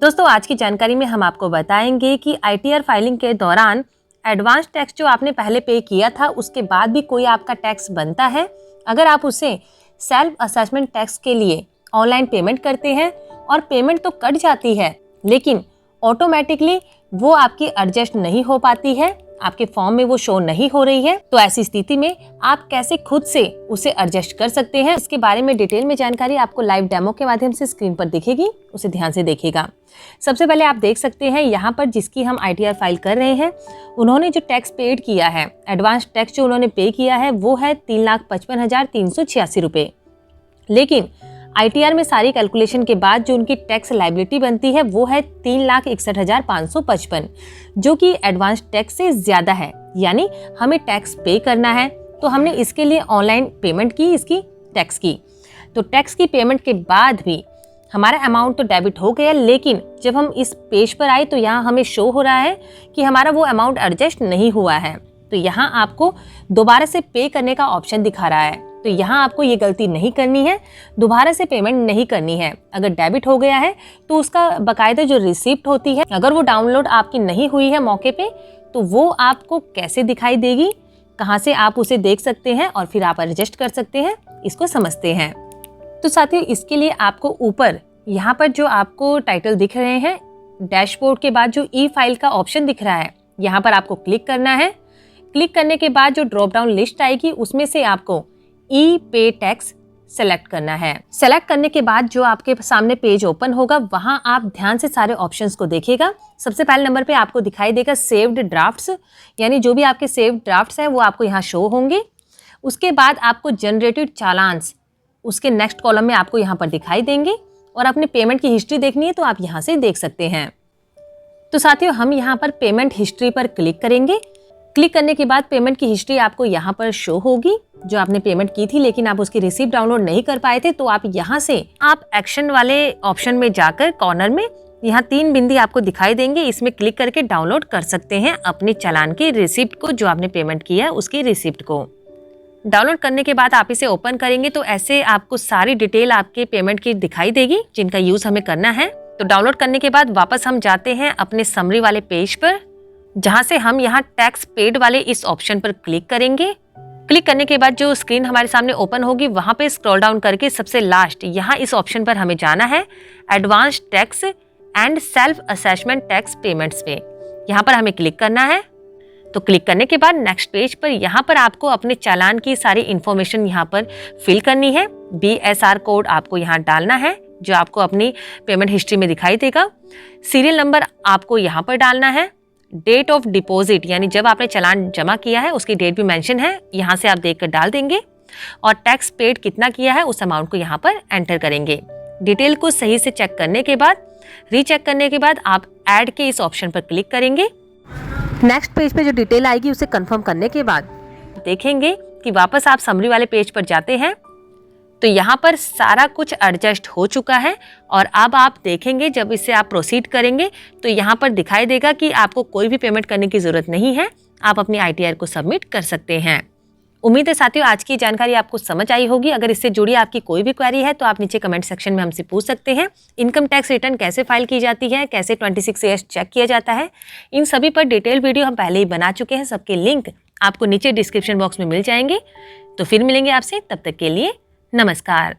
दोस्तों आज की जानकारी में हम आपको बताएंगे कि ITR फाइलिंग के दौरान एडवांस टैक्स जो आपने पहले पे किया था उसके बाद भी कोई आपका टैक्स बनता है। अगर आप उसे सेल्फ असेसमेंट टैक्स के लिए ऑनलाइन पेमेंट करते हैं और पेमेंट तो कट जाती है लेकिन ऑटोमेटिकली वो आपकी एडजस्ट नहीं हो पाती है, आपके फॉर्म में वो शो नहीं हो रही है, तो ऐसी स्थिति में आप कैसे खुद से उसे एडजस्ट कर सकते हैं, इसके बारे में डिटेल में जानकारी आपको लाइव डेमो के माध्यम से स्क्रीन पर दिखेगी, उसे ध्यान से देखिएगा। सबसे पहले आप देख सकते हैं यहाँ पर जिसकी हम ITR फाइल कर रहे हैं उन्होंने जो टैक्स पेड किया है, एडवांस टैक्स जो उन्होंने पे किया है वो है 3,55,386 रुपये। लेकिन ITR में सारी कैलकुलेशन के बाद जो उनकी टैक्स लायबिलिटी बनती है वो है 3,61,555, जो कि एडवांस टैक्स से ज़्यादा है। यानी हमें टैक्स पे करना है तो हमने इसके लिए ऑनलाइन पेमेंट की, इसकी टैक्स की, तो टैक्स की पेमेंट के बाद भी हमारा अमाउंट तो डेबिट हो गया, लेकिन जब हम इस पेज पर आए तो यहाँ हमें शो हो रहा है कि हमारा वो अमाउंट एडजस्ट नहीं हुआ है। तो यहाँ आपको दोबारा से पे करने का ऑप्शन दिखा रहा है, तो यहाँ आपको ये गलती नहीं करनी है, दोबारा से पेमेंट नहीं करनी है। अगर डेबिट हो गया है तो उसका बाकायदा जो रिसिप्ट होती है, अगर वो डाउनलोड आपकी नहीं हुई है मौके पे, तो वो आपको कैसे दिखाई देगी, कहाँ से आप उसे देख सकते हैं और फिर आप एडजस्ट कर सकते हैं, इसको समझते हैं। तो साथियों इसके लिए आपको ऊपर यहाँ पर जो आपको टाइटल दिख रहे हैं, डैशबोर्ड के बाद जो ई फाइल का ऑप्शन दिख रहा है, यहाँ पर आपको क्लिक करना है। क्लिक करने के बाद जो ड्रॉप डाउन लिस्ट आएगी उसमें से आपको ई पे टैक्स सेलेक्ट करना है। सेलेक्ट करने के बाद जो आपके सामने पेज ओपन होगा वहां आप ध्यान से सारे ऑप्शंस को देखिएगा। सबसे पहले नंबर पे आपको दिखाई देगा सेव्ड ड्राफ्ट्स, यानी जो भी आपके सेव्ड ड्राफ्ट्स हैं वो आपको यहाँ शो होंगे। उसके बाद आपको जनरेटेड चालान्स उसके नेक्स्ट कॉलम में आपको यहाँ पर दिखाई देंगे और अपने पेमेंट की हिस्ट्री देखनी है तो आप यहाँ से देख सकते हैं। तो साथियों हम यहाँ पर पेमेंट हिस्ट्री पर क्लिक करेंगे। क्लिक करने के बाद पेमेंट की हिस्ट्री आपको यहाँ पर शो होगी, जो आपने पेमेंट की थी लेकिन आप उसकी रिसीप्ट डाउनलोड नहीं कर पाए थे, तो आप यहाँ से आप एक्शन वाले ऑप्शन में जाकर कॉर्नर में यहाँ 3 बिंदी आपको दिखाई देंगे, इसमें क्लिक करके डाउनलोड कर सकते हैं अपने चालान की रिसिप्ट को, जो आपने पेमेंट किया है उसकी रिसिप्ट को। डाउनलोड करने के बाद आप इसे ओपन करेंगे तो ऐसे आपको सारी डिटेल आपके पेमेंट की दिखाई देगी जिनका यूज हमें करना है। तो डाउनलोड करने के बाद वापस हम जाते हैं अपने समरी वाले पेज पर, जहां से हम यहाँ टैक्स पेड वाले इस ऑप्शन पर क्लिक करेंगे। क्लिक करने के बाद जो स्क्रीन हमारे सामने ओपन होगी वहां पे स्क्रॉल डाउन करके सबसे लास्ट यहाँ इस ऑप्शन पर हमें जाना है, advance tax and self assessment tax payments पे। यहाँ पर हमें क्लिक करना है। तो क्लिक करने के बाद नेक्स्ट पेज पर यहाँ पर आपको अपने चालान की सारी इंफॉर्मेशन यहाँ पर फिल करनी है। BSR कोड आपको यहाँ डालना है जो आपको अपनी पेमेंट हिस्ट्री में दिखाई देगा। सीरियल नंबर आपको यहाँ पर डालना है। डेट ऑफ डिपॉजिट यानी जब आपने चालान जमा किया है उसकी डेट भी मेंशन है, यहाँ से आप देखकर डाल देंगे और टैक्स पेड कितना किया है उस अमाउंट को यहाँ पर एंटर करेंगे। डिटेल को सही से चेक करने के बाद, रीचेक करने के बाद आप ऐड के इस ऑप्शन पर क्लिक करेंगे। नेक्स्ट पेज पे जो डिटेल आएगी उसे कंफर्म करने के बाद देखेंगे कि वापस आप समरी वाले पेज पर जाते हैं तो यहाँ पर सारा कुछ एडजस्ट हो चुका है और अब आप देखेंगे जब इसे आप प्रोसीड करेंगे तो यहाँ पर दिखाई देगा कि आपको कोई भी पेमेंट करने की ज़रूरत नहीं है, आप अपनी ITR को सबमिट कर सकते हैं। उम्मीद है साथियों आज की जानकारी आपको समझ आई होगी। अगर इससे जुड़ी आपकी कोई भी क्वेरी है तो आप नीचे कमेंट सेक्शन में हमसे पूछ सकते हैं। इनकम टैक्स रिटर्न कैसे फाइल की जाती है, कैसे 26 ईयर्स चेक किया जाता है, इन सभी पर डिटेल वीडियो हम पहले ही बना चुके हैं। सबके लिंक आपको नीचे डिस्क्रिप्शन बॉक्स में मिल जाएंगे। तो फिर मिलेंगे आपसे, तब तक के लिए नमस्कार।